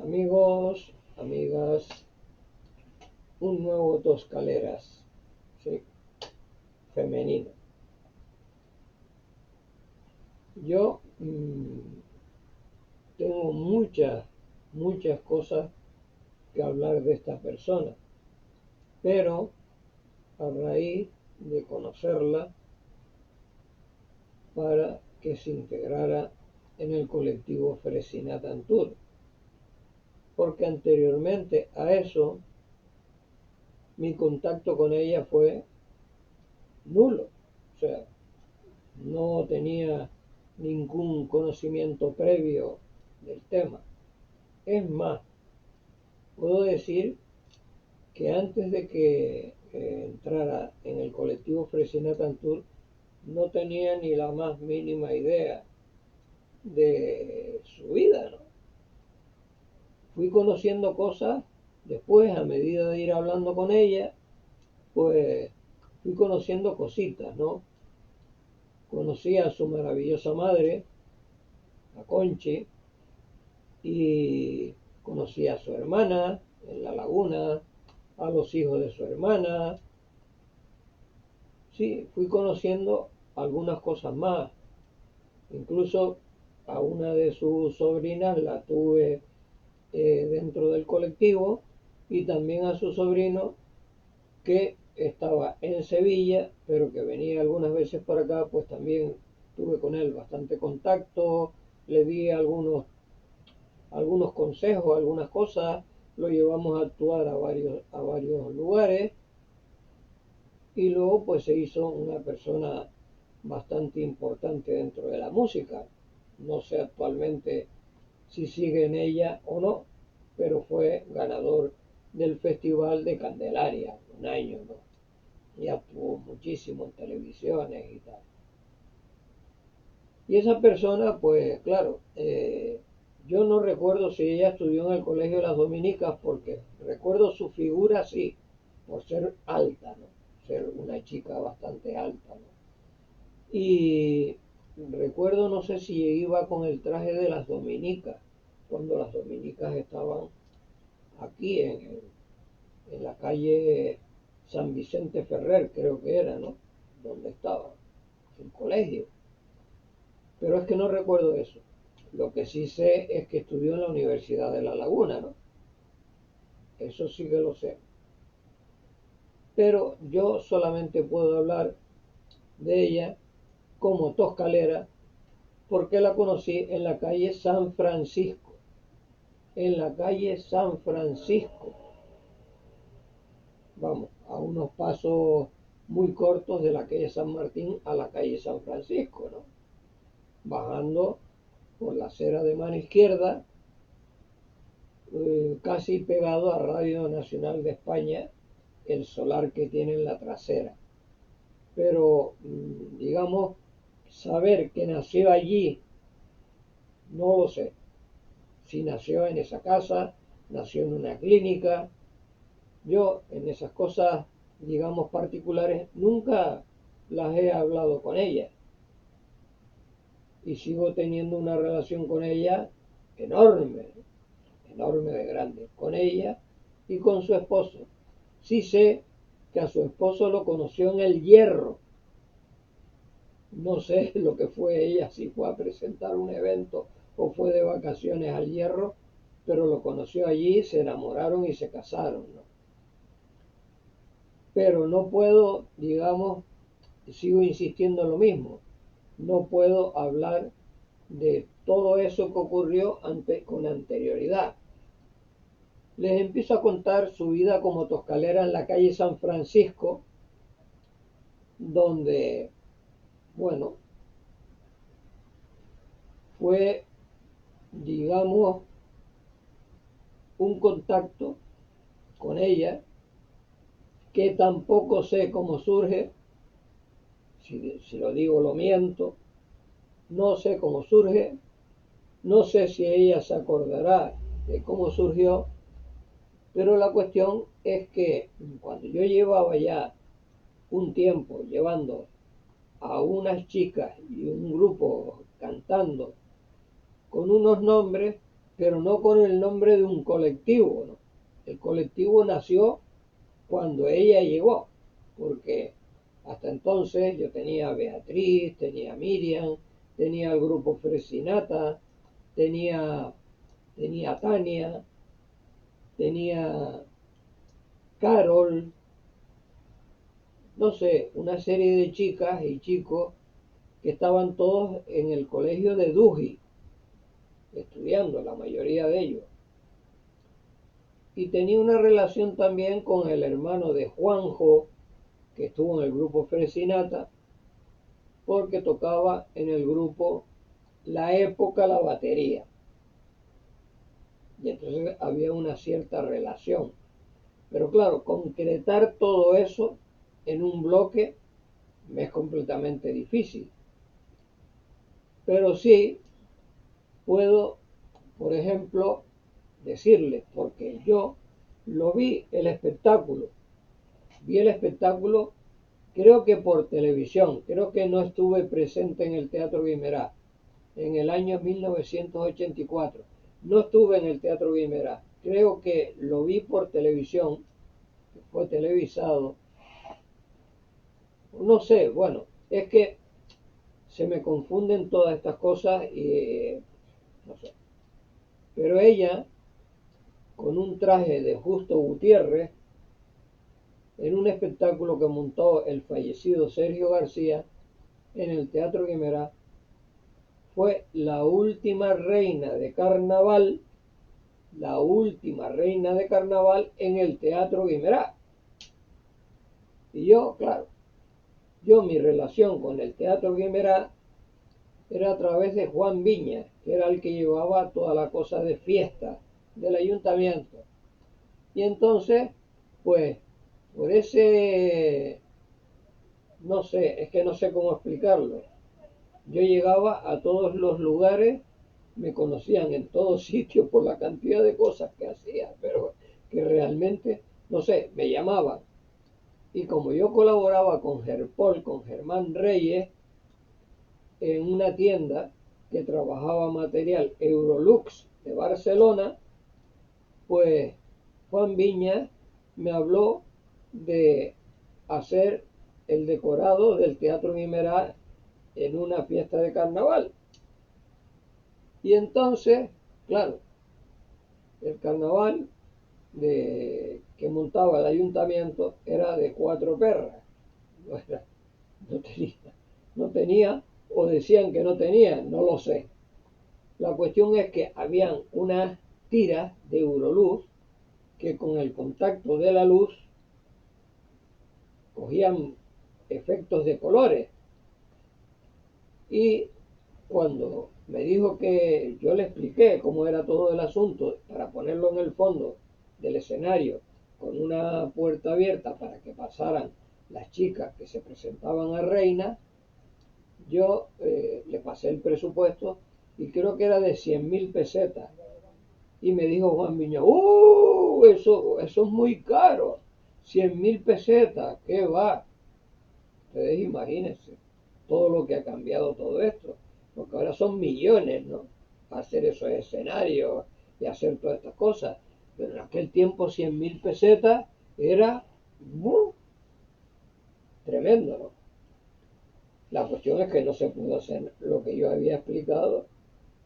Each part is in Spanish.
Amigos, amigas, un nuevo Toscaleras, ¿sí? Femenino. Yo tengo muchas cosas que hablar de esta persona, pero a raíz de conocerla para que se integrara en el colectivo Fresina Tantur, porque anteriormente a eso mi contacto con ella fue nulo, o sea, no tenía ningún conocimiento previo del tema. Es más, puedo decir que antes de que entrara en el colectivo Fresina Tantur, no tenía ni la más mínima idea de su vida, ¿no? Fui conociendo cosas después, a medida de ir hablando con ella, pues fui conociendo cositas, ¿no? Conocí a su maravillosa madre, a Conchi, y conocí a su hermana en la laguna, a los hijos de su hermana. Sí, fui conociendo algunas cosas más. Incluso a una de sus sobrinas la tuve dentro del colectivo, y también a su sobrino que estaba en Sevilla, pero que venía algunas veces por acá, pues también tuve con él bastante contacto, le di algunos consejos, algunas cosas, lo llevamos a actuar a varios lugares, y luego pues se hizo una persona bastante importante dentro de la música. No sé actualmente si sigue en ella o no, pero fue ganador del Festival de Candelaria un año, ¿no? Y actuó muchísimo en televisiones y tal. Y esa persona, pues claro, yo no recuerdo si ella estudió en el Colegio de las Dominicas, porque recuerdo su figura, sí, por ser alta, ¿no? Ser una chica bastante alta, ¿no? Y recuerdo, no sé si iba con el traje de las dominicas, cuando las dominicas estaban aquí en la calle San Vicente Ferrer, creo que era, ¿no? Donde estaba el colegio. Pero es que no recuerdo eso. Lo que sí sé es que estudió en la Universidad de La Laguna, ¿no? Eso sí que lo sé. Pero yo solamente puedo hablar de ella como toscalera, porque la conocí en la calle San Francisco. En la calle San Francisco. Vamos, a unos pasos muy cortos de la calle San Martín a la calle San Francisco, ¿no? Bajando por la acera de mano izquierda, casi pegado a Radio Nacional de España, el solar que tiene en la trasera. Pero, digamos, saber que nació allí, no lo sé. Si nació en esa casa, nació en una clínica. Yo en esas cosas, digamos, particulares, nunca las he hablado con ella. Y sigo teniendo una relación con ella enorme, enorme de grande, con ella y con su esposo. Sí sé que a su esposo lo conoció en el Hierro. No sé lo que fue ella, si fue a presentar un evento o fue de vacaciones al Hierro, pero lo conoció allí, se enamoraron y se casaron, ¿no? Pero no puedo, digamos, sigo insistiendo en lo mismo, no puedo hablar de todo eso que ocurrió con anterioridad. Les empiezo a contar su vida como toscalera en la calle San Francisco, donde, bueno, fue, digamos, un contacto con ella que tampoco sé cómo surge. Si lo digo lo miento, no sé cómo surge, no sé si ella se acordará de cómo surgió, pero la cuestión es que cuando yo llevaba ya un tiempo llevando a unas chicas y un grupo cantando con unos nombres, pero no con el nombre de un colectivo, ¿no? El colectivo nació cuando ella llegó, porque hasta entonces yo tenía a Beatriz, tenía a Miriam, tenía el grupo Fresinata, tenía a Tania, tenía Carol, no sé, una serie de chicas y chicos que estaban todos en el colegio de Duji, estudiando, la mayoría de ellos. Y tenía una relación también con el hermano de Juanjo, que estuvo en el grupo Fresinata, porque tocaba en el grupo La Época la batería. Y entonces había una cierta relación. Pero claro, concretar todo eso en un bloque me es completamente difícil. Pero sí puedo, por ejemplo, decirles, porque yo lo vi el espectáculo, creo que por televisión, creo que no estuve presente en el Teatro Guimerá en el año 1984. No estuve en el Teatro Guimerá, creo que lo vi por televisión, fue televisado. No sé, bueno, es que se me confunden todas estas cosas y no sé. Pero ella, con un traje de Justo Gutiérrez, en un espectáculo que montó el fallecido Sergio García en el Teatro Guimerá, fue la última reina de carnaval en el Teatro Guimerá. Y yo, claro, mi relación con el Teatro Guimerá era a través de Juan Viña, que era el que llevaba toda la cosa de fiesta del ayuntamiento. Y entonces, pues, por ese, no sé, es que no sé cómo explicarlo. Yo llegaba a todos los lugares, me conocían en todos sitios por la cantidad de cosas que hacía, pero que realmente, no sé, me llamaban. Y como yo colaboraba con Gerpol, con Germán Reyes, en una tienda que trabajaba material Eurolux de Barcelona, pues Juan Viña me habló de hacer el decorado del Teatro Guimerá en una fiesta de carnaval. Y entonces, claro, el carnaval que montaba el ayuntamiento era de 4 perras. No, no tenía, no tenía, o decían que no tenía, no lo sé. La cuestión es que habían unas tiras de Euroluz que con el contacto de la luz cogían efectos de colores. Y cuando me dijo que yo le expliqué cómo era todo el asunto para ponerlo en el fondo del escenario con una puerta abierta para que pasaran las chicas que se presentaban a reina, yo le pasé el presupuesto y creo que era de 100.000 pesetas. Y me dijo Juan Viña, eso es muy caro, 100.000 pesetas, ¿qué va? Ustedes imagínense todo lo que ha cambiado todo esto, porque ahora son millones, ¿no? Hacer esos escenarios y hacer todas estas cosas. Pero en aquel tiempo 100.000 pesetas era tremendo, ¿no? La cuestión es que no se pudo hacer lo que yo había explicado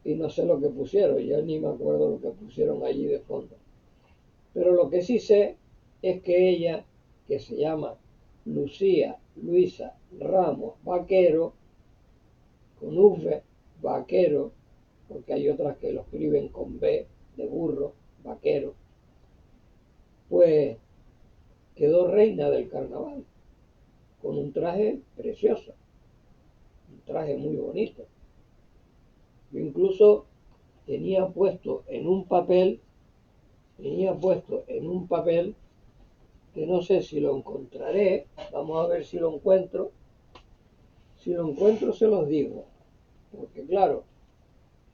y no sé lo que pusieron, yo ni me acuerdo lo que pusieron allí de fondo. Pero lo que sí sé es que ella, que se llama Lucía Luisa Ramos Vaquero, con V, Vaquero, porque hay otras que lo escriben con B, de burro, Vaquero, pues quedó reina del carnaval, con un traje precioso, un traje muy bonito. Yo incluso tenía puesto en un papel que no sé si lo encontraré, vamos a ver si lo encuentro. Si lo encuentro se los digo, porque claro,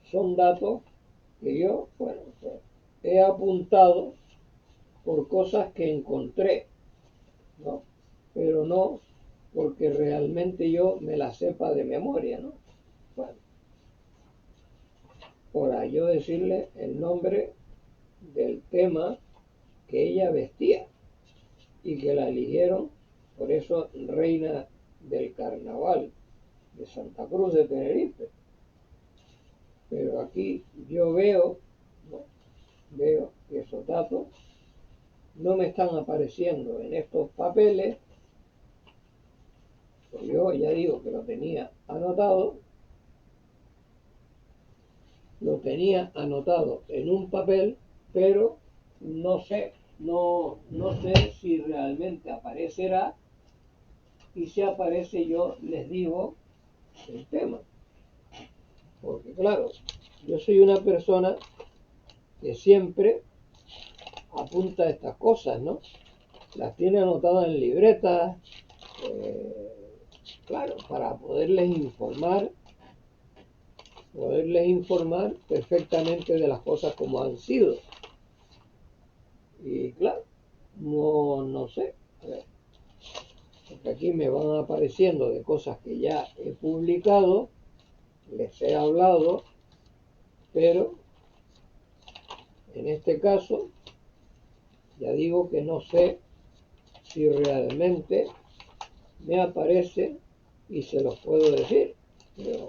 son datos que yo, bueno, pues, he apuntado por cosas que encontré, ¿no? Pero no porque realmente yo me la sepa de memoria, ¿no? Bueno, para yo decirle el nombre del tema que ella vestía y que la eligieron, por eso reina del carnaval de Santa Cruz de Tenerife. Pero aquí yo veo, ¿no? Veo que esos datos no me están apareciendo en estos papeles, pues yo ya digo que lo tenía anotado en un papel, pero no sé, no sé si realmente aparecerá, y si aparece yo les digo el tema. Porque claro, yo soy una persona que siempre apunta estas cosas, ¿no? Las tiene anotadas en libretas, claro, para poderles informar perfectamente de las cosas como han sido. Y claro, no sé, porque aquí me van apareciendo de cosas que ya he publicado, les he hablado, pero en este caso ya digo que no sé si realmente me aparece y se los puedo decir, pero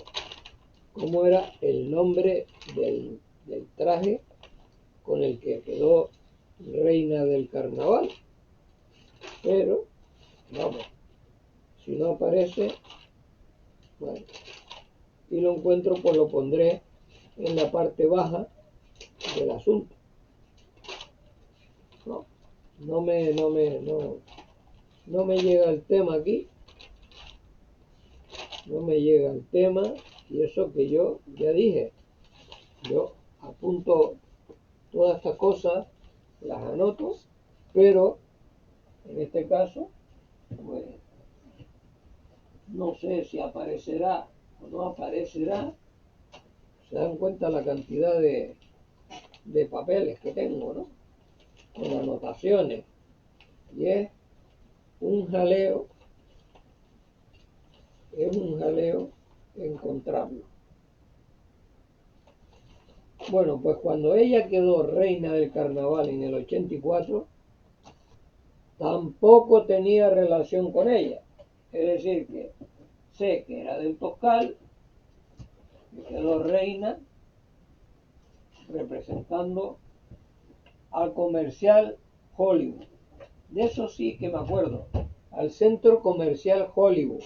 cómo era el nombre del traje con el que quedó reina del carnaval. Pero vamos, si no aparece, bueno, y lo encuentro, pues lo pondré en la parte baja del asunto. No me llega el tema aquí, no me llega el tema, y eso que yo ya dije, yo apunto todas estas cosas, las anoto, pero en este caso, pues no sé si aparecerá o no aparecerá. Se dan cuenta la cantidad de papeles que tengo, ¿no? Con anotaciones. Y un jaleo, es un jaleo encontrarlo. Bueno, pues cuando ella quedó reina del carnaval en el 84, tampoco tenía relación con ella. Es decir, que sé que era del Toscal, que quedó reina representando al comercial Hollywood. De eso sí que me acuerdo, al Centro Comercial Hollywood,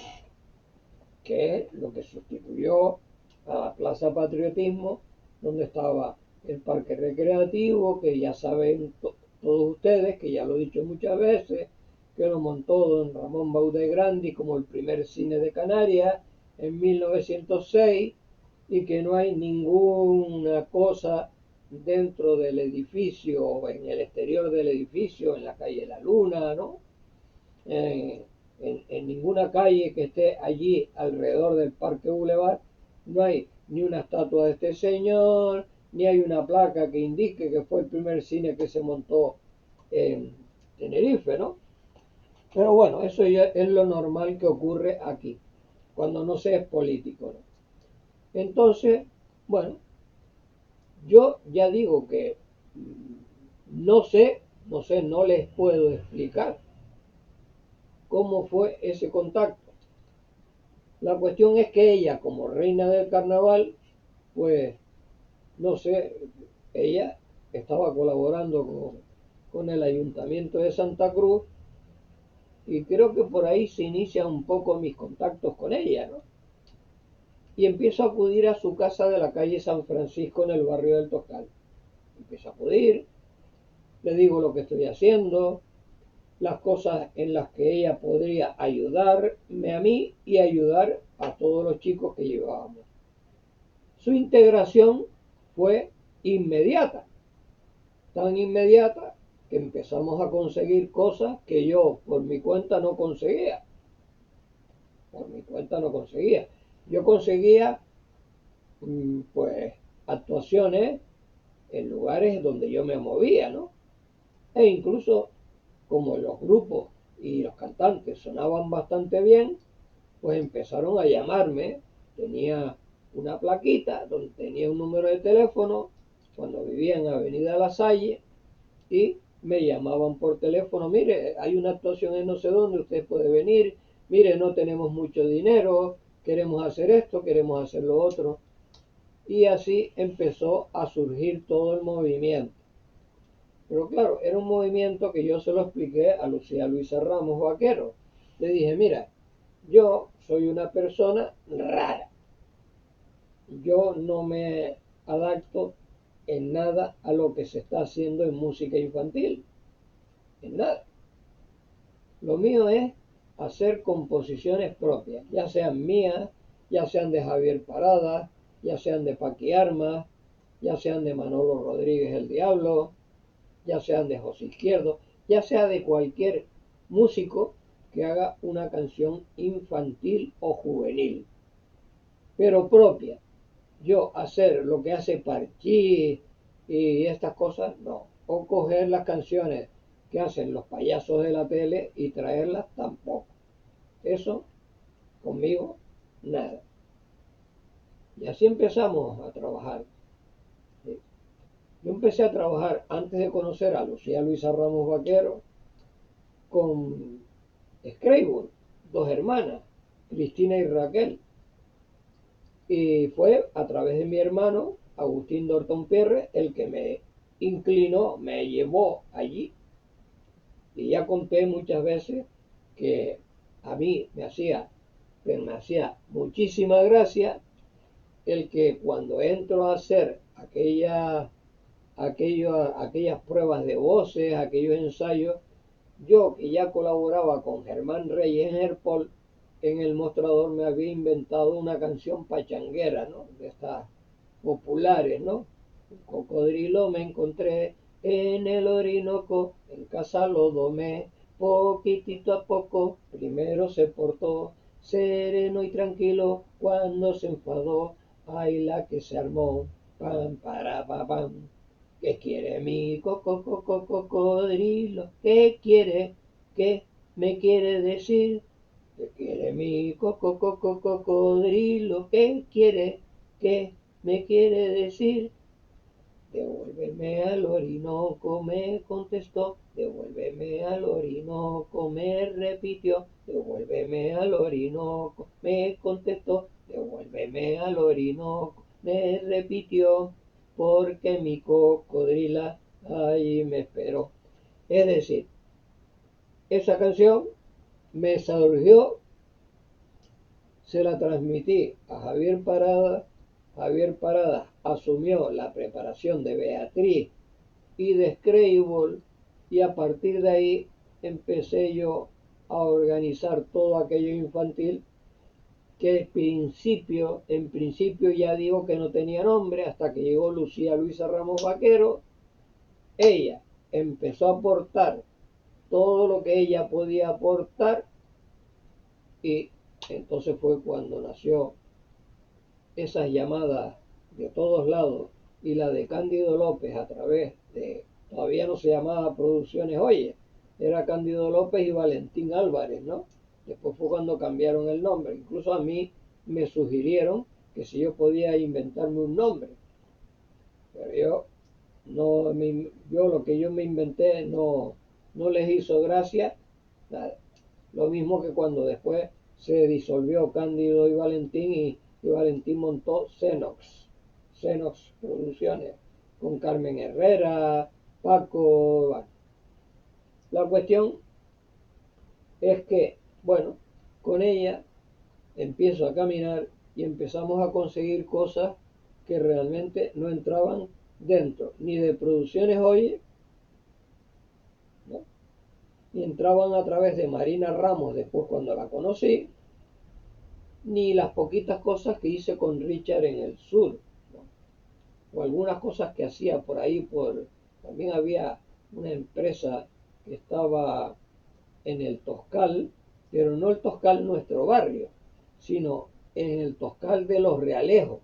que es lo que sustituyó a la Plaza Patriotismo, donde estaba el parque recreativo, que ya saben todos ustedes, que ya lo he dicho muchas veces, que lo montó don Ramón Baudegrandi como el primer cine de Canarias en 1906, y que no hay ninguna cosa dentro del edificio o en el exterior del edificio, en la calle La Luna, ¿no? En ninguna calle que esté allí alrededor del Parque Boulevard no hay ni una estatua de este señor, ni hay una placa que indique que fue el primer cine que se montó en Tenerife, ¿no? Pero bueno, eso ya es lo normal que ocurre aquí, cuando no se es político, ¿no? Entonces, bueno, yo ya digo que no les puedo explicar cómo fue ese contacto. La cuestión es que ella, como reina del carnaval, pues, no sé, ella estaba colaborando con el Ayuntamiento de Santa Cruz, y creo que por ahí se inician un poco mis contactos con ella, ¿no? Y empiezo a acudir a su casa de la calle San Francisco en el barrio del Toscal. Empiezo a acudir, le digo lo que estoy haciendo, las cosas en las que ella podría ayudarme a mí y ayudar a todos los chicos que llevábamos. Su integración fue inmediata, tan inmediata que empezamos a conseguir cosas que yo por mi cuenta no conseguía. Yo conseguía pues actuaciones en lugares donde yo me movía, ¿no? E incluso como los grupos y los cantantes sonaban bastante bien, pues empezaron a llamarme. Tenía una plaquita donde tenía un número de teléfono cuando vivía en Avenida La Salle y me llamaban por teléfono, mire, hay una actuación en no sé dónde, usted puede venir, mire, no tenemos mucho dinero, queremos hacer esto, queremos hacer lo otro. Y así empezó a surgir todo el movimiento. Pero claro, era un movimiento que yo se lo expliqué a Lucía Luisa Ramos Vaquero. Le dije, mira, yo soy una persona rara. Yo no me adapto en nada a lo que se está haciendo en música infantil. En nada. Lo mío es hacer composiciones propias, ya sean mías, ya sean de Javier Parada, ya sean de Paqui Armas, ya sean de Manolo Rodríguez el Diablo, ya sean de José Izquierdo, ya sea de cualquier músico que haga una canción infantil o juvenil, pero propia. Yo hacer lo que hace Parchís y estas cosas, no. O coger las canciones que hacen los payasos de la tele y traerlas tampoco. Eso conmigo nada. Y así empezamos a trabajar. Yo empecé a trabajar antes de conocer a Lucía Luisa Ramos Vaquero con Scrabble, dos hermanas, Cristina y Raquel. Y fue a través de mi hermano, Agustín Dorton Pierre, el que me inclinó, me llevó allí. Y ya conté muchas veces que a mí me hacía muchísima gracia el que cuando entro a hacer aquellas pruebas de voces, aquellos ensayos, yo que ya colaboraba con Germán Reyes en Herpol, en el mostrador me había inventado una canción pachanguera, ¿no? De estas populares, ¿no? Un cocodrilo me encontré en el Orinoco, en casa lo domé, poquitito a poco, primero se portó, sereno y tranquilo, cuando se enfadó, ay la que se armó, pam, para, pa, pam. ¿Qué quiere mi cocodrilo? ¿Qué quiere? ¿Qué me quiere decir? ¿Qué quiere mi cocodrilo? ¿Qué quiere? ¿Qué me quiere decir? Devuélveme al Orinoco, me contestó. Devuélveme al Orinoco, me repitió. Devuélveme al Orinoco, me contestó. Devuélveme al Orinoco, me repitió. Porque mi cocodrila ahí me esperó. Es decir, esa canción me surgió, se la transmití a Javier Parada. Javier Parada asumió la preparación de Beatriz y de Scrabble y a partir de ahí empecé yo a organizar todo aquello infantil que en principio ya digo que no tenía nombre hasta que llegó Lucía Luisa Ramos Vaquero. Ella empezó a aportar todo lo que ella podía aportar y entonces fue cuando nació esas llamadas de todos lados y la de Cándido López a través de, todavía no se llamaba Producciones Oye, era Cándido López y Valentín Álvarez, ¿no? Después fue cuando cambiaron el nombre, incluso a mí me sugirieron que si yo podía inventarme un nombre, pero yo lo que yo me inventé no les hizo gracia, nada. Lo mismo que cuando después se disolvió Cándido y Valentín y Valentín montó Xenox Producciones, con Carmen Herrera, Paco. Bueno. La cuestión es que, bueno, con ella empiezo a caminar y empezamos a conseguir cosas que realmente no entraban dentro, ni de Producciones Oye, ¿no? Ni entraban a través de Marina Ramos después cuando la conocí, ni las poquitas cosas que hice con Richard en el sur, ¿no? O algunas cosas que hacía por ahí, también había una empresa que estaba en el Toscal, pero no el Toscal nuestro barrio, sino en el Toscal de los Realejos,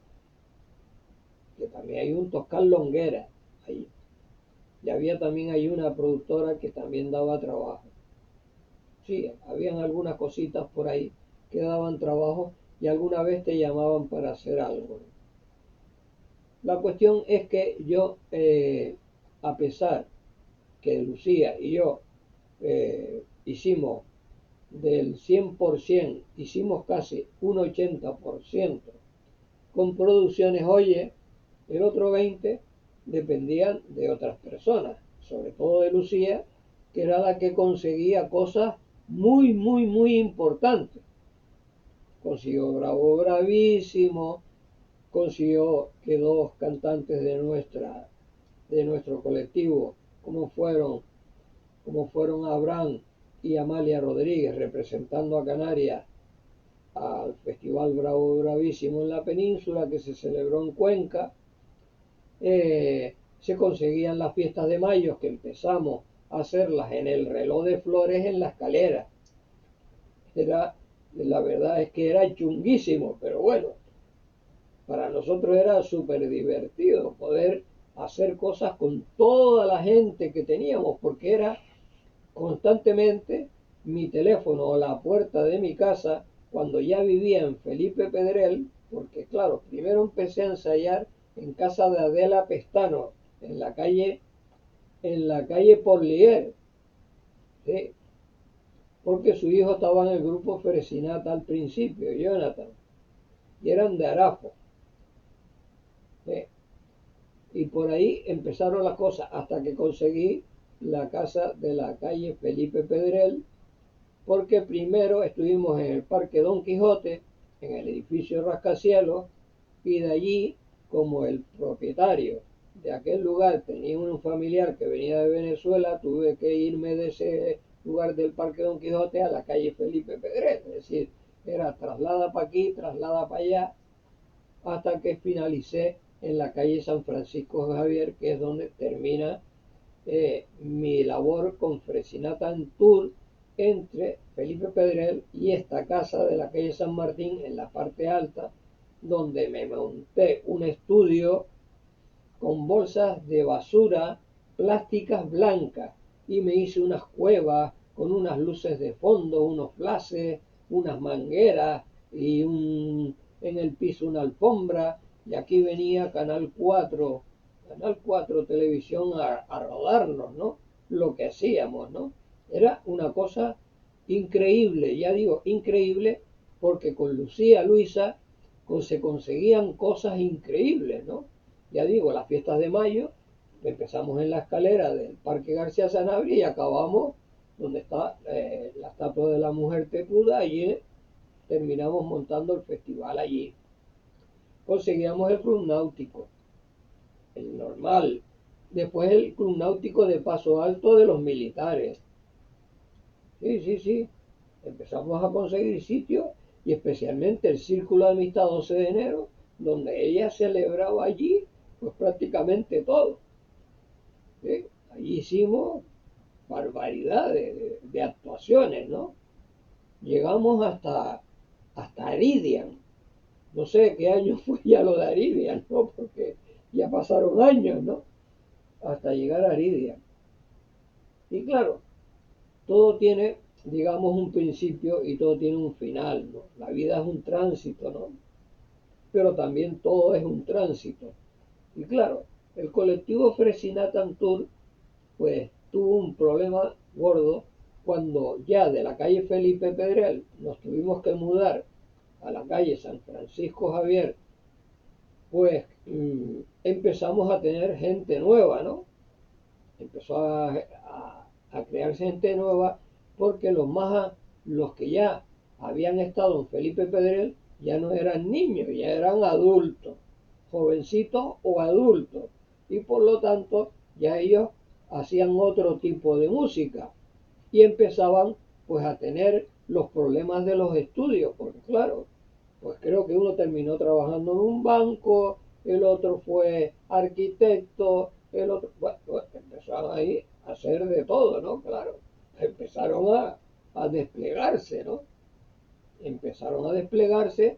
que también hay un Toscal Longuera ahí. Y había también ahí una productora que también daba trabajo. Sí, habían algunas cositas por ahí que daban trabajo y alguna vez te llamaban para hacer algo. La cuestión es que yo, a pesar que Lucía y yo hicimos del 100%, hicimos casi un 80% con producciones, oye, el otro 20% dependían de otras personas, sobre todo de Lucía, que era la que conseguía cosas muy, muy, muy importantes. Consiguió Bravo Bravísimo, consiguió que dos cantantes de nuestro colectivo, como fueron Abraham y Amalia Rodríguez, representando a Canarias al Festival Bravo Bravísimo en la península, que se celebró en Cuenca. Se conseguían las fiestas de mayo, que empezamos a hacerlas en el reloj de flores en la escalera. La verdad es que era chunguísimo, pero bueno, para nosotros era súper divertido poder hacer cosas con toda la gente que teníamos, porque era constantemente mi teléfono o la puerta de mi casa cuando ya vivía en Felipe Pedrel, porque claro, primero empecé a ensayar en casa de Adela Pestano, en la calle Porlier, ¿sí? Porque su hijo estaba en el grupo Fresinata al principio, Jonathan, y eran de Arafo, ¿sí? Y por ahí empezaron las cosas hasta que conseguí la casa de la calle Felipe Pedrel, porque primero estuvimos en el Parque Don Quijote, en el edificio Rascacielos, y de allí, como el propietario de aquel lugar tenía un familiar que venía de Venezuela, tuve que irme de ese lugar del Parque Don Quijote a la calle Felipe Pedrel, es decir, era traslada para aquí, traslada para allá, hasta que finalicé en la calle San Francisco Javier, que es donde termina mi labor con Fresinata Tour entre Felipe Pedrel y esta casa de la calle San Martín en la parte alta, donde me monté un estudio con bolsas de basura plásticas blancas y me hice unas cuevas con unas luces de fondo, unos flashes, unas mangueras y en el piso una alfombra, y aquí venía Canal 4 Televisión a rodarnos, ¿no? Lo que hacíamos, ¿no? Era una cosa increíble, ya digo, increíble, porque con Lucía Luisa se conseguían cosas increíbles, ¿no? Ya digo, las fiestas de mayo, empezamos en la escalera del Parque García Sanabria y acabamos donde está la estatua de la mujer tepuda, allí terminamos montando el festival allí. Conseguíamos el club náutico, el normal, después el club náutico de Paso Alto de los militares. Sí, sí, sí, empezamos a conseguir sitios y especialmente el Círculo de Amistad 12 de enero, donde ella celebraba allí pues prácticamente todo. ¿Sí? Allí hicimos barbaridades de actuaciones, ¿no? Llegamos hasta Aridian. No sé qué año fue ya lo de Aridian, ¿no? Porque ya pasaron años, ¿no? Hasta llegar a Aridian. Y claro, todo tiene, digamos, un principio y todo tiene un final, ¿no? La vida es un tránsito, ¿no? Pero también todo es un tránsito. Y claro, el colectivo Fresinatan Tour pues tuvo un problema gordo cuando ya de la calle Felipe Pedrel nos tuvimos que mudar a la calle San Francisco Javier, pues empezamos a tener gente nueva, ¿no? Empezó a crearse gente nueva porque los que ya habían estado en Felipe Pedrel ya no eran niños, ya eran adultos, jovencitos o adultos, y por lo tanto ya ellos hacían otro tipo de música y empezaban pues a tener los problemas de los estudios, porque claro, pues creo que uno terminó trabajando en un banco, el otro fue arquitecto, el otro, bueno, pues empezaron ahí a hacer de todo, ¿no? Claro, empezaron a desplegarse, ¿no? Empezaron a desplegarse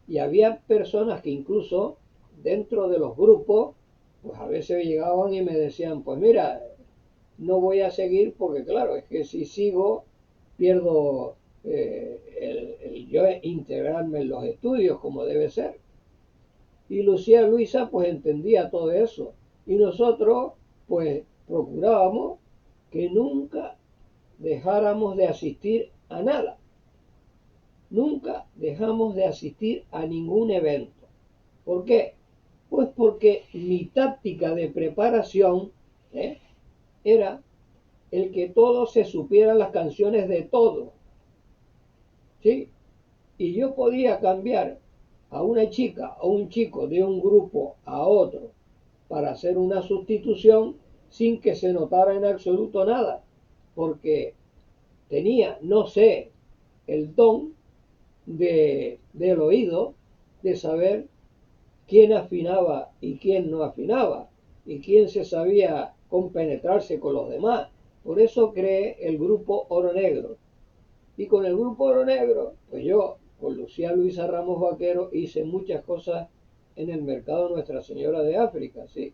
y había personas que incluso dentro de los grupos, pues a veces llegaban y me decían, pues mira, no voy a seguir porque claro, es que si sigo pierdo, el yo integrarme en los estudios como debe ser. Y Lucía Luisa pues entendía todo eso. Y nosotros pues procurábamos que nunca dejáramos de asistir a nada. Nunca dejamos de asistir a ningún evento. ¿Por qué? Pues porque mi táctica de preparación era el que todos se supieran las canciones de todo. ¿Sí? Y yo podía cambiar a una chica o un chico de un grupo a otro para hacer una sustitución sin que se notara en absoluto nada, porque tenía, no sé, el don del oído de saber quién afinaba y quién no afinaba, y quién se sabía compenetrarse con los demás. Por eso creé el grupo Oro Negro. Y con el grupo Oro Negro, pues yo, con Lucía Luisa Ramos Vaquero, hice muchas cosas en el mercado Nuestra Señora de África, sí.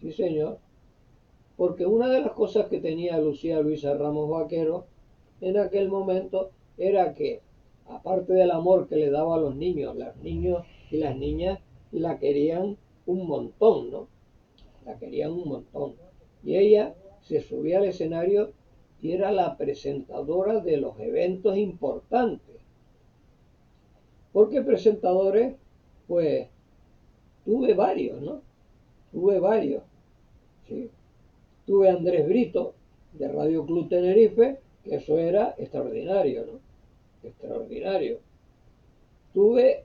Sí, señor. Porque una de las cosas que tenía Lucía Luisa Ramos Vaquero en aquel momento era que, aparte del amor que le daba a los niños y las niñas la querían un montón, ¿no? La querían un montón. Y ella se subía al escenario y era la presentadora de los eventos importantes. Porque presentadores, pues, tuve varios, ¿no? Tuve varios, ¿sí? Tuve a Andrés Brito, de Radio Club Tenerife, que eso era extraordinario, ¿no? Extraordinario. Tuve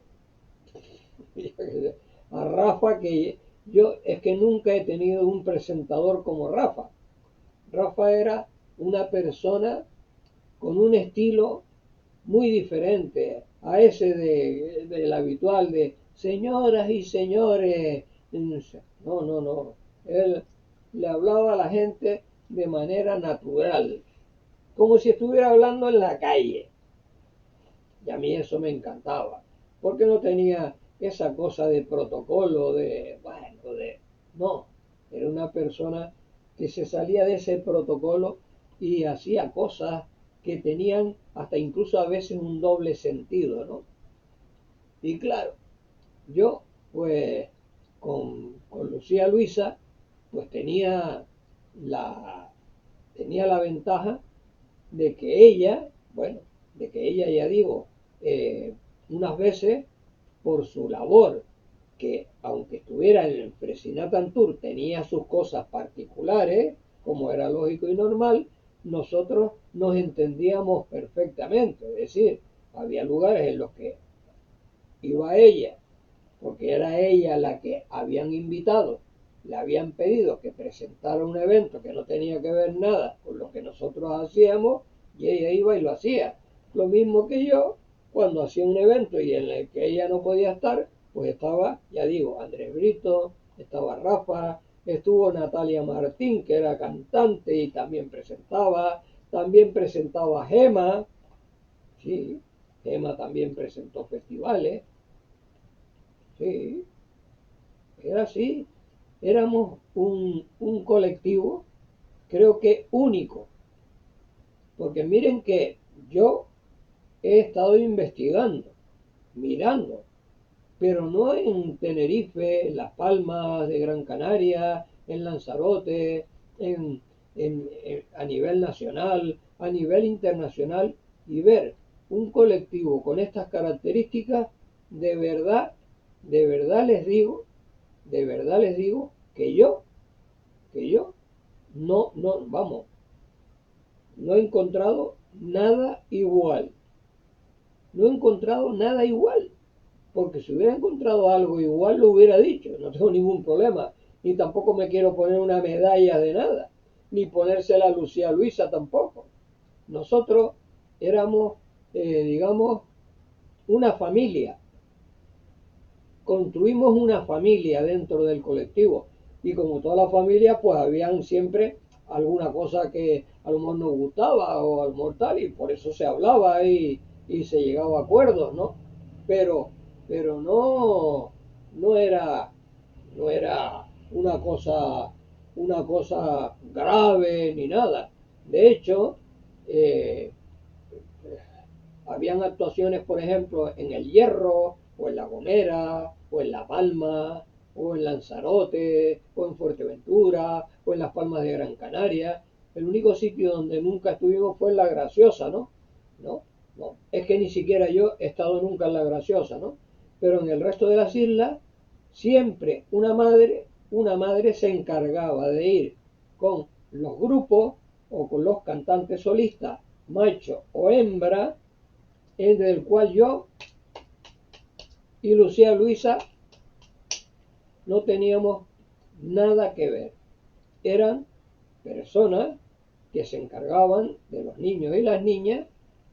a Rafa, que yo es que nunca he tenido un presentador como Rafa. Rafa era una persona con un estilo muy diferente a ese del habitual de señoras y señores. No, no, no. Él le hablaba a la gente de manera natural, como si estuviera hablando en la calle. Y a mí eso me encantaba, porque no tenía esa cosa de protocolo, no, era una persona que se salía de ese protocolo y hacía cosas que tenían hasta incluso a veces un doble sentido, ¿no? Y claro, yo pues con Lucía Luisa pues tenía la ventaja de que ella, bueno, de que ella, ya digo, unas veces por su labor, que aunque estuviera en el Fresinatan Tour tenía sus cosas particulares, como era lógico y normal, nosotros nos entendíamos perfectamente. Es decir, había lugares en los que iba ella, porque era ella la que habían invitado, le habían pedido que presentara un evento que no tenía que ver nada con lo que nosotros hacíamos, y ella iba y lo hacía. Lo mismo que yo, cuando hacía un evento y en el que ella no podía estar, pues estaba, ya digo, Andrés Brito, estaba Rafa, estuvo Natalia Martín, que era cantante y también presentaba Gema, sí, Gema también presentó festivales, sí, era así. Éramos un colectivo, creo que único, porque miren que yo he estado investigando, mirando, pero no en Tenerife, en Las Palmas de Gran Canaria, en Lanzarote, a nivel nacional, a nivel internacional, y ver un colectivo con estas características, de verdad les digo, de verdad les digo que yo vamos, no he encontrado nada igual. No he encontrado nada igual. Porque si hubiera encontrado algo igual lo hubiera dicho, no tengo ningún problema. Ni tampoco me quiero poner una medalla de nada. Ni ponérsela a Lucía Luisa tampoco. Nosotros éramos, digamos, una familia. Construimos una familia dentro del colectivo. Y como toda la familia, pues habían siempre alguna cosa que a lo mejor nos gustaba o al mortal y por eso se hablaba y se llegaba a acuerdos, ¿no? Pero, pero no era, no era una cosa grave ni nada. De hecho, eh, habían actuaciones, por ejemplo, en El Hierro, o en La Gomera, o en La Palma, o en Lanzarote, o en Fuerteventura, o en las Palmas de Gran Canaria. El único sitio donde nunca estuvimos fue en La Graciosa, ¿no? ¿No? No. Es que ni siquiera yo he estado nunca en La Graciosa, ¿no? Pero en el resto de las islas, siempre una madre se encargaba de ir con los grupos o con los cantantes solistas, macho o hembra, entre el cual yo y Lucía Luisa no teníamos nada que ver. Eran personas que se encargaban de los niños y las niñas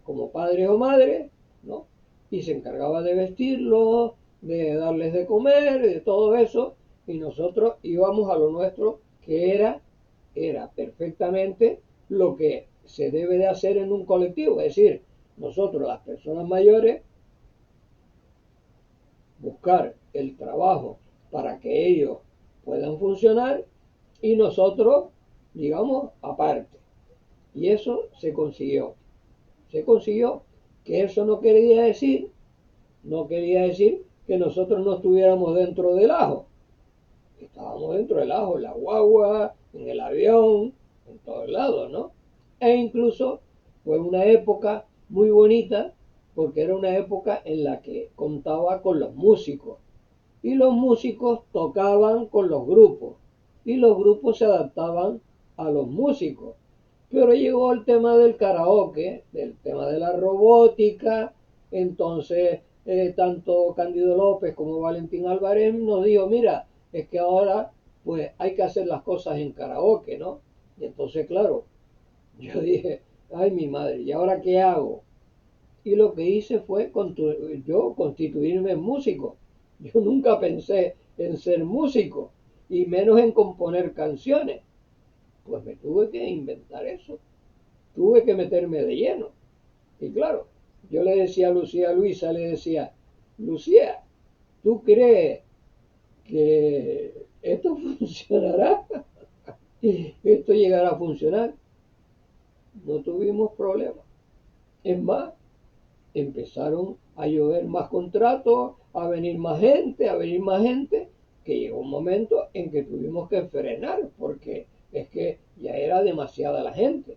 como padres o madres, ¿no? Y se encargaba de vestirlos, de darles de comer, de todo eso, y nosotros íbamos a lo nuestro, que era perfectamente lo que se debe de hacer en un colectivo, es decir, nosotros las personas mayores buscar el trabajo para que ellos puedan funcionar y nosotros, digamos, aparte. Y eso se consiguió. Se consiguió, que eso no quería decir que nosotros no estuviéramos dentro del ajo. Estábamos dentro del ajo, en la guagua, en el avión, en todos lados, ¿no? E incluso fue una época muy bonita porque era una época en la que contaba con los músicos y los músicos tocaban con los grupos y los grupos se adaptaban a los músicos. Pero llegó el tema del karaoke, del tema de la robótica, entonces tanto Cándido López como Valentín Álvarez nos dijo, mira, es que ahora pues hay que hacer las cosas en karaoke, ¿no? Y entonces, claro, yo dije, ay mi madre, ¿y ahora qué hago? Y lo que hice fue yo constituirme en músico. Yo nunca pensé en ser músico y menos en componer canciones. Pues me tuve que inventar eso, tuve que meterme de lleno. Y claro, yo le decía a Lucía Luisa, le decía, Lucía, ¿tú crees que esto funcionará? ¿Esto llegará a funcionar? No tuvimos problemas. Es más, empezaron a llover más contratos, a venir más gente, que llegó un momento en que tuvimos que frenar, porque es que ya era demasiada la gente.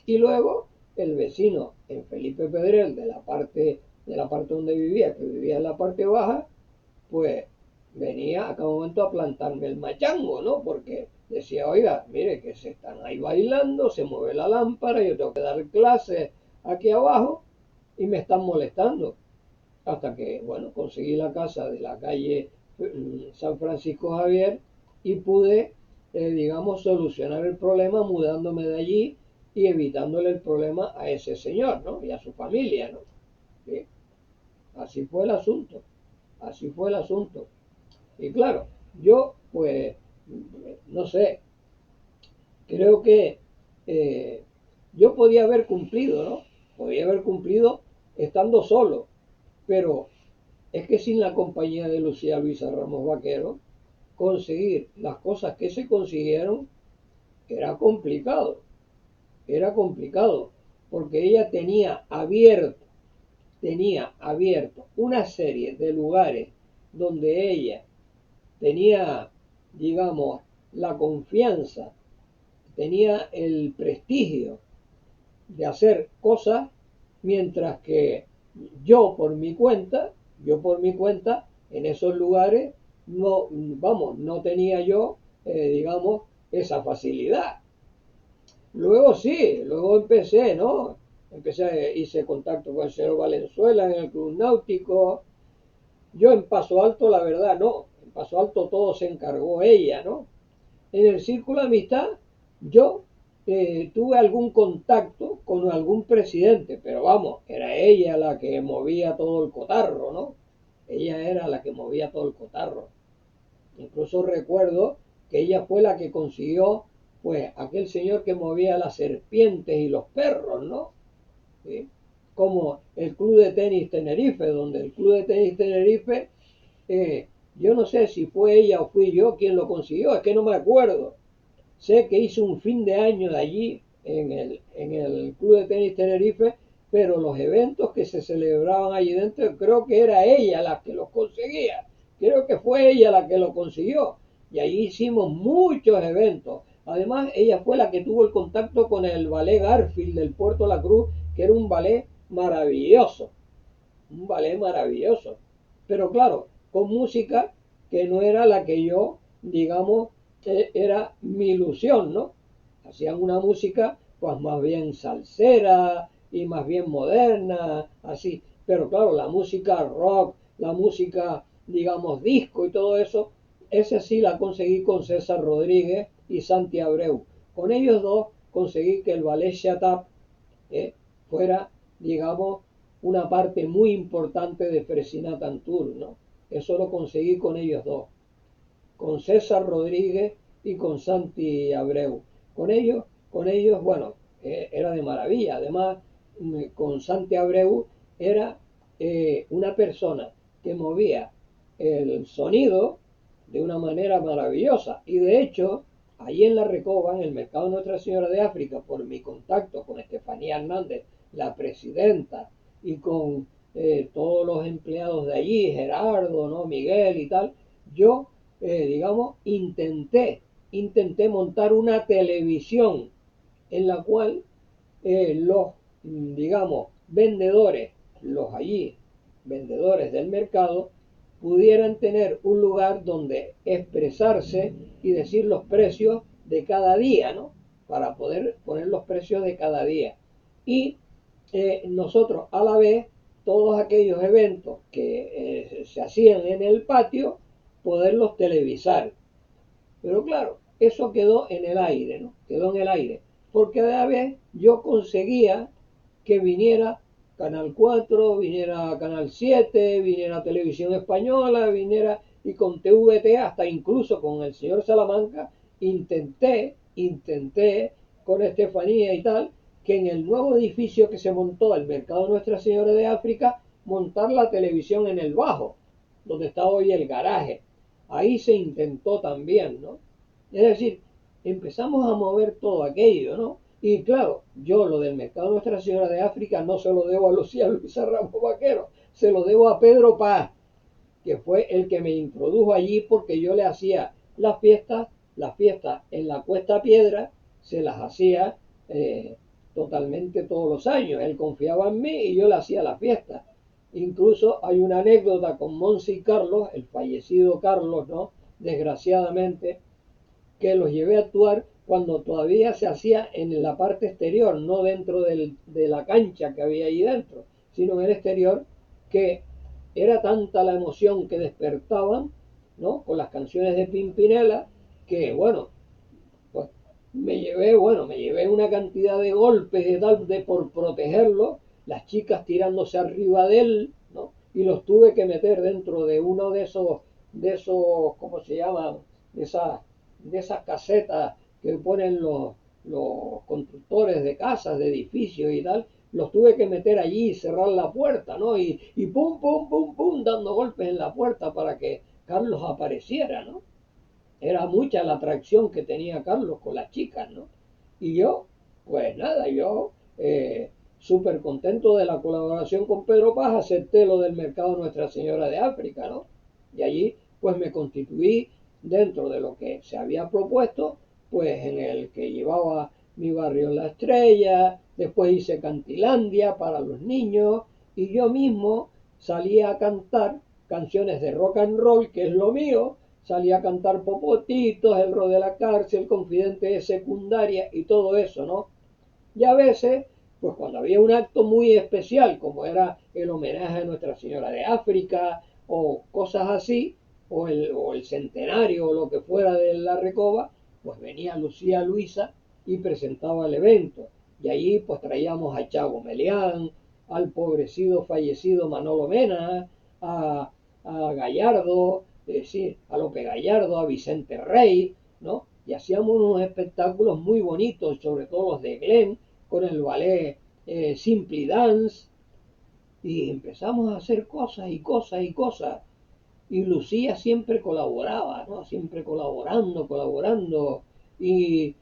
Y luego el vecino en Felipe Pedrel, de la parte donde vivía, que vivía en la parte baja, pues venía a cada momento a plantarme el machango, ¿no? Porque decía, oiga, mire que se están ahí bailando, se mueve la lámpara, yo tengo que dar clases aquí abajo y me están molestando. Hasta que, bueno, conseguí la casa de la calle San Francisco Javier y pude, digamos, solucionar el problema mudándome de allí y evitándole el problema a ese señor, ¿no? Y a su familia, ¿no? ¿Sí? Así fue el asunto, así fue el asunto. Y claro, yo, pues, no sé, creo que eh, yo podía haber cumplido, ¿no? Podía haber cumplido estando solo, pero es que sin la compañía de Lucía Luisa Ramos Vaquero, conseguir las cosas que se consiguieron era complicado, era complicado, porque ella tenía abierto una serie de lugares donde ella tenía, digamos, la confianza, tenía el prestigio de hacer cosas, mientras que yo por mi cuenta, en esos lugares, no, vamos, no tenía yo, digamos, esa facilidad. Luego sí, luego empecé, ¿no? Hice contacto con el señor Valenzuela en el Club Náutico. Yo en Paso Alto, la verdad, no. En Paso Alto todo se encargó ella, ¿no? En el círculo de amistad, yo tuve algún contacto con algún presidente, pero vamos, era ella la que movía todo el cotarro, ¿no? Ella era la que movía todo el cotarro. Incluso recuerdo que ella fue la que consiguió, pues, aquel señor que movía las serpientes y los perros, ¿no? ¿Sí? Como el Club de Tenis Tenerife, donde el Club de Tenis Tenerife, eh, yo no sé si fue ella o fui yo quien lo consiguió, es que no me acuerdo. Sé que hice un fin de año de allí, en el Club de Tenis Tenerife, pero los eventos que se celebraban allí dentro, creo que era ella la que los conseguía, creo que fue ella la que lo consiguió, y allí hicimos muchos eventos. Además, ella fue la que tuvo el contacto con el ballet Garfield del Puerto La Cruz, que era un ballet maravilloso, pero claro, con música que no era la que yo, digamos, era mi ilusión, ¿no? Hacían una música pues más bien salsera y más bien moderna, así. Pero claro, la música rock, la música, digamos, disco y todo eso, ese sí la conseguí con César Rodríguez y Santi Abreu. Con ellos dos conseguí que el ballet Shut Up eh, fuera, digamos, una parte muy importante de Fresinat Tour, ¿no? Eso lo conseguí con ellos dos, con César Rodríguez y con Santi Abreu. Con ellos, bueno, era de maravilla. Además, con Santi Abreu era una persona que movía el sonido de una manera maravillosa. Y de hecho, allí en la Recoba, en el mercado Nuestra Señora de África, por mi contacto con Estefanía Hernández, la presidenta, y con todos los empleados de allí, Gerardo, ¿no? Miguel y tal, yo, digamos, intenté montar una televisión en la cual los, digamos, vendedores, los allí vendedores del mercado, pudieran tener un lugar donde expresarse y decir los precios de cada día, ¿no? Para poder poner los precios de cada día. Y nosotros a la vez, todos aquellos eventos que se hacían en el patio, poderlos televisar. Pero claro, eso quedó en el aire, ¿no? Quedó en el aire. Porque a la vez yo conseguía que viniera Canal 4, viniera Canal 7, viniera Televisión Española, viniera, y con TVT, hasta incluso con el señor Salamanca, intenté con Estefanía y tal, que en el nuevo edificio que se montó, el Mercado Nuestra Señora de África, montar la televisión en el bajo, donde está hoy el garaje. Ahí se intentó también, ¿no? Es decir, empezamos a mover todo aquello, ¿no? Y claro, yo lo del Mercado Nuestra Señora de África no se lo debo a Lucía Luisa Ramos Vaquero, se lo debo a Pedro Paz, que fue el que me introdujo allí porque yo le hacía las fiestas en la Cuesta Piedra, se las hacía totalmente todos los años. Él confiaba en mí y yo le hacía la fiesta. Incluso hay una anécdota con Monsi Carlos, el fallecido Carlos, ¿no? Desgraciadamente, que los llevé a actuar cuando todavía se hacía en la parte exterior, no dentro de la cancha que había ahí dentro, sino en el exterior, que era tanta la emoción que despertaban, ¿no? Con las canciones de Pimpinela, que bueno, pues me llevé una cantidad de golpes de tal de por protegerlo, las chicas tirándose arriba de él, ¿no? Y los tuve que meter dentro de uno de esos, ¿cómo se llaman? De esas casetas que ponen los constructores de casas, de edificios y tal, los tuve que meter allí y cerrar la puerta, ¿no? Y pum, pum, pum, pum, dando golpes en la puerta para que Carlos apareciera, ¿no? Era mucha la atracción que tenía Carlos con las chicas, ¿no? Y yo, pues nada, yo súper contento de la colaboración con Pedro Paz, acepté lo del mercado Nuestra Señora de África, ¿no? Y allí, pues me constituí dentro de lo que se había propuesto, pues en el que llevaba mi barrio en la Estrella, después hice Cantilandia para los niños, y yo mismo salía a cantar canciones de rock and roll, que es lo mío, salía a cantar Popotitos, El Ro de la Cárcel, Confidente de Secundaria y todo eso, ¿no? Y a veces, pues cuando había un acto muy especial, como era el homenaje a Nuestra Señora de África, o cosas así, o el centenario, o lo que fuera de la Recoba, pues venía Lucía Luisa y presentaba el evento. Y allí pues traíamos a Chavo Meleán, al pobrecido fallecido Manolo Mena, a Gallardo, es decir, a López Gallardo, a Vicente Rey, ¿no? Y hacíamos unos espectáculos muy bonitos, sobre todo los de Glenn, con el ballet Simply Dance, y empezamos a hacer cosas y cosas y cosas. Y Lucía siempre colaboraba, ¿no? Siempre colaborando, y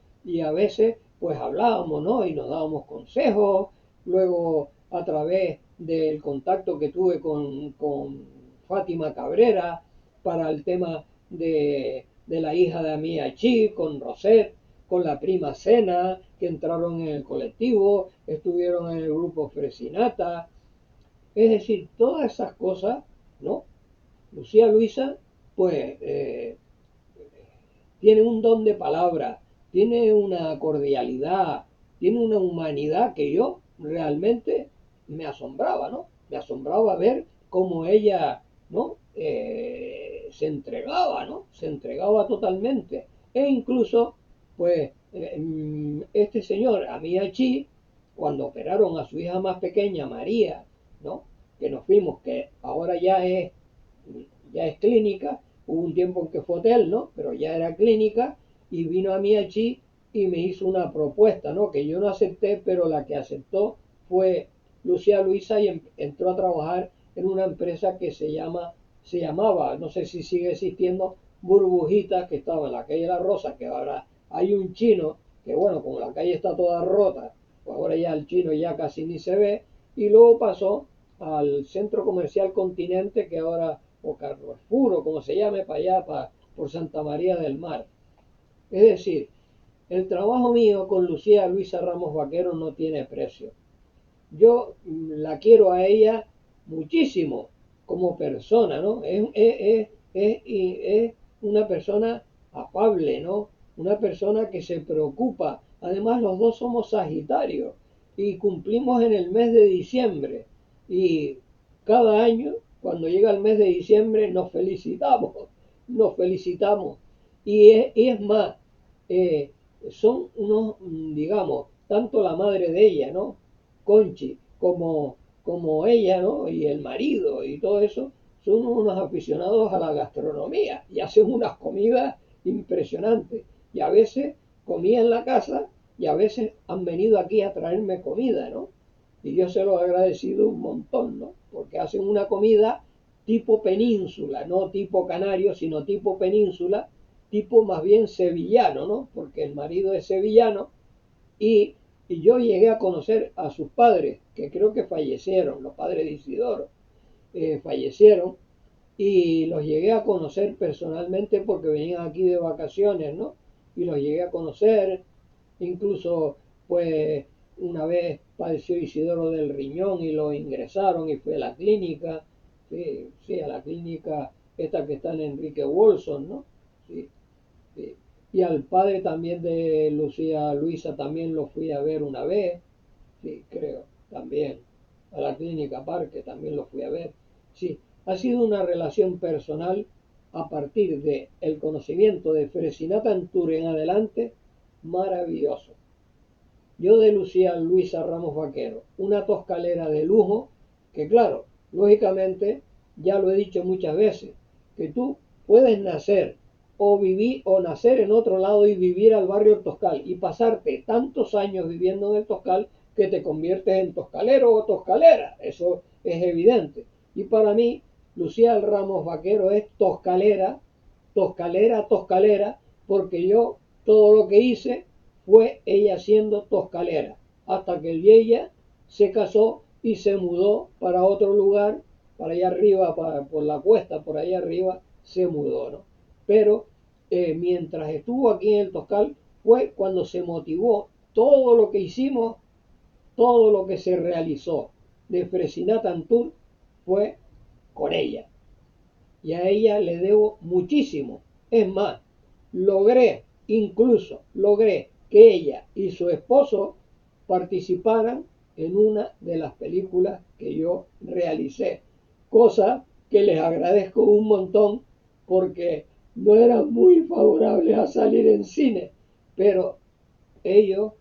a veces pues hablábamos, ¿no? Y nos dábamos consejos. Luego, a través del contacto que tuve con Fátima Cabrera para el tema de la hija de Amía Chi, con Rosette, con la prima Cena, que entraron en el colectivo, estuvieron en el grupo Fresinata. Es decir, todas esas cosas, ¿no? Lucía Luisa, pues tiene un don de palabra, tiene una cordialidad, tiene una humanidad que yo realmente me asombraba, ¿no? Me asombraba ver cómo ella, ¿no? Se entregaba, ¿no? Se entregaba totalmente. E incluso, pues, este señor, Amiachi, cuando operaron a su hija más pequeña, María, ¿no? Que nos fuimos, que ahora ya es clínica, hubo un tiempo en que fue hotel, ¿no? Pero ya era clínica y vino a Miachi y me hizo una propuesta, ¿no? Que yo no acepté, pero la que aceptó fue Lucía Luisa y entró a trabajar en una empresa que se llamaba, no sé si sigue existiendo, Burbujitas, que estaba en la calle La Rosa, que ahora hay un chino, que bueno, como la calle está toda rota, pues ahora ya el chino ya casi ni se ve, y luego pasó al centro comercial Continente, que ahora, o Carrefour, o como se llame, para allá, por Santa María del Mar. Es decir, el trabajo mío con Lucía Luisa Ramos Vaquero no tiene precio. Yo la quiero a ella muchísimo como persona, ¿no? Es una persona afable, ¿no? Una persona que se preocupa. Además, los dos somos Sagitarios y cumplimos en el mes de diciembre. Y cada año, cuando llega el mes de diciembre, nos felicitamos, nos felicitamos. Y es más, eh, son unos, digamos, tanto la madre de ella, ¿no? Conchi, como ella, ¿no? Y el marido y todo eso, son unos aficionados a la gastronomía y hacen unas comidas impresionantes. Y a veces comía en la casa y a veces han venido aquí a traerme comida, ¿no? Y yo se lo he agradecido un montón, ¿no? Porque hacen una comida tipo península, no tipo canario, sino tipo península, tipo más bien sevillano, ¿no? Porque el marido es sevillano y, y yo llegué a conocer a sus padres, que creo que fallecieron, los padres de Isidoro, fallecieron, y los llegué a conocer personalmente porque venían aquí de vacaciones, ¿no? Y los llegué a conocer, incluso, pues, una vez padeció Isidoro del riñón y lo ingresaron y fue a la clínica, sí, sí, a la clínica esta que está en Enrique Wolson, ¿no? Sí, sí. Y al padre también de Lucía Luisa también lo fui a ver una vez, sí, creo, también. A la clínica Parque también lo fui a ver. Sí, ha sido una relación personal a partir de el conocimiento de Fresinata Antur en adelante, maravilloso. Yo de Lucía Luisa Ramos Vaquero, una toscalera de lujo, que claro, lógicamente, ya lo he dicho muchas veces, que tú puedes nacer o vivir o nacer en otro lado y vivir al barrio Toscal y pasarte tantos años viviendo en el Toscal que te conviertes en toscalero o toscalera, eso es evidente. Y para mí, Lucía Ramos Vaquero es toscalera, toscalera, toscalera, porque yo todo lo que hice fue ella siendo toscalera, hasta que ella se casó y se mudó para otro lugar, para allá arriba, por la cuesta, por allá arriba, se mudó, ¿no? Pero mientras estuvo aquí en el Toscal fue cuando se motivó todo lo que hicimos, todo lo que se realizó de Fresinata Antur fue con ella. Y a ella le debo muchísimo. Es más, logré que ella y su esposo participaran en una de las películas que yo realicé, cosa que les agradezco un montón porque no eran muy favorables a salir en cine, pero ellos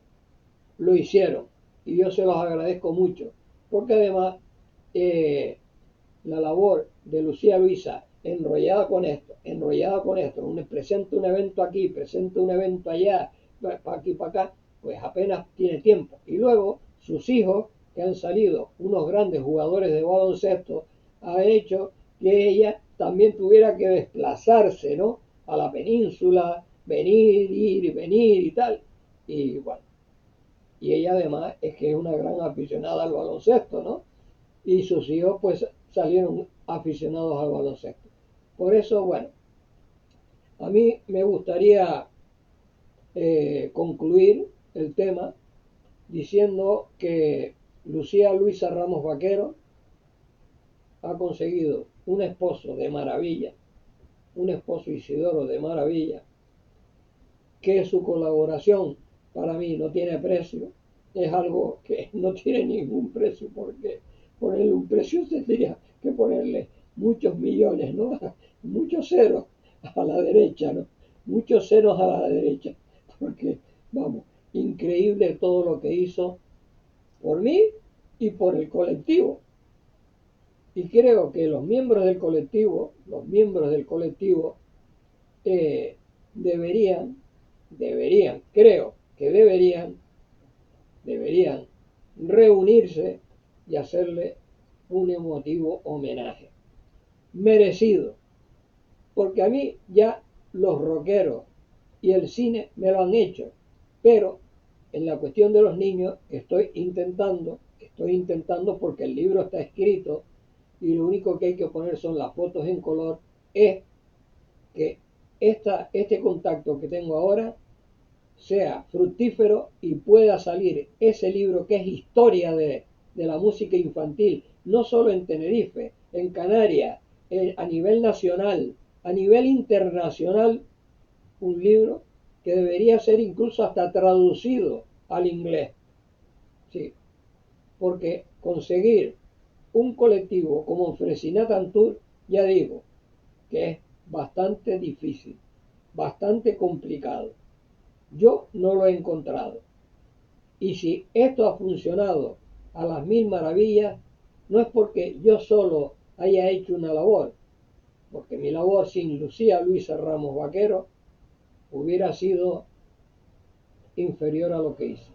lo hicieron y yo se los agradezco mucho, porque además eh, la labor de Lucía Luisa enrollada con esto, presenta un evento aquí, presenta un evento allá, para aquí, para acá, pues apenas tiene tiempo. Y luego sus hijos, que han salido unos grandes jugadores de baloncesto, ha hecho que ella también tuviera que desplazarse, ¿no? A la península, venir, ir y venir y tal. Y bueno, y ella además es que es una gran aficionada al baloncesto, ¿no? Y sus hijos pues salieron aficionados al baloncesto. Por eso, bueno, a mí me gustaría concluir el tema diciendo que Lucía Luisa Ramos Vaquero ha conseguido un esposo de maravilla, un esposo Isidoro de maravilla, que su colaboración para mí no tiene precio, es algo que no tiene ningún precio, porque ponerle un precio tendría que ponerle muchos millones, ¿no? Muchos ceros a la derecha, ¿no? Muchos ceros a la derecha, porque, vamos, increíble todo lo que hizo por mí y por el colectivo. Y creo que los miembros del colectivo eh, deberían, creo que deberían reunirse y hacerle un emotivo homenaje. Merecido, porque a mí ya los rockeros y el cine me lo han hecho, pero en la cuestión de los niños estoy intentando porque el libro está escrito y lo único que hay que poner son las fotos en color, es que este contacto que tengo ahora sea fructífero y pueda salir ese libro que es historia de la música infantil, no solo en Tenerife, en Canarias, a nivel nacional, a nivel internacional, un libro que debería ser incluso hasta traducido al inglés. Sí, porque conseguir un colectivo como Fresinat Tour, ya digo, que es bastante difícil, bastante complicado. Yo no lo he encontrado. Y si esto ha funcionado a las mil maravillas, no es porque yo solo haya hecho una labor, porque mi labor sin Lucía Luisa Ramos Vaquero hubiera sido inferior a lo que hice.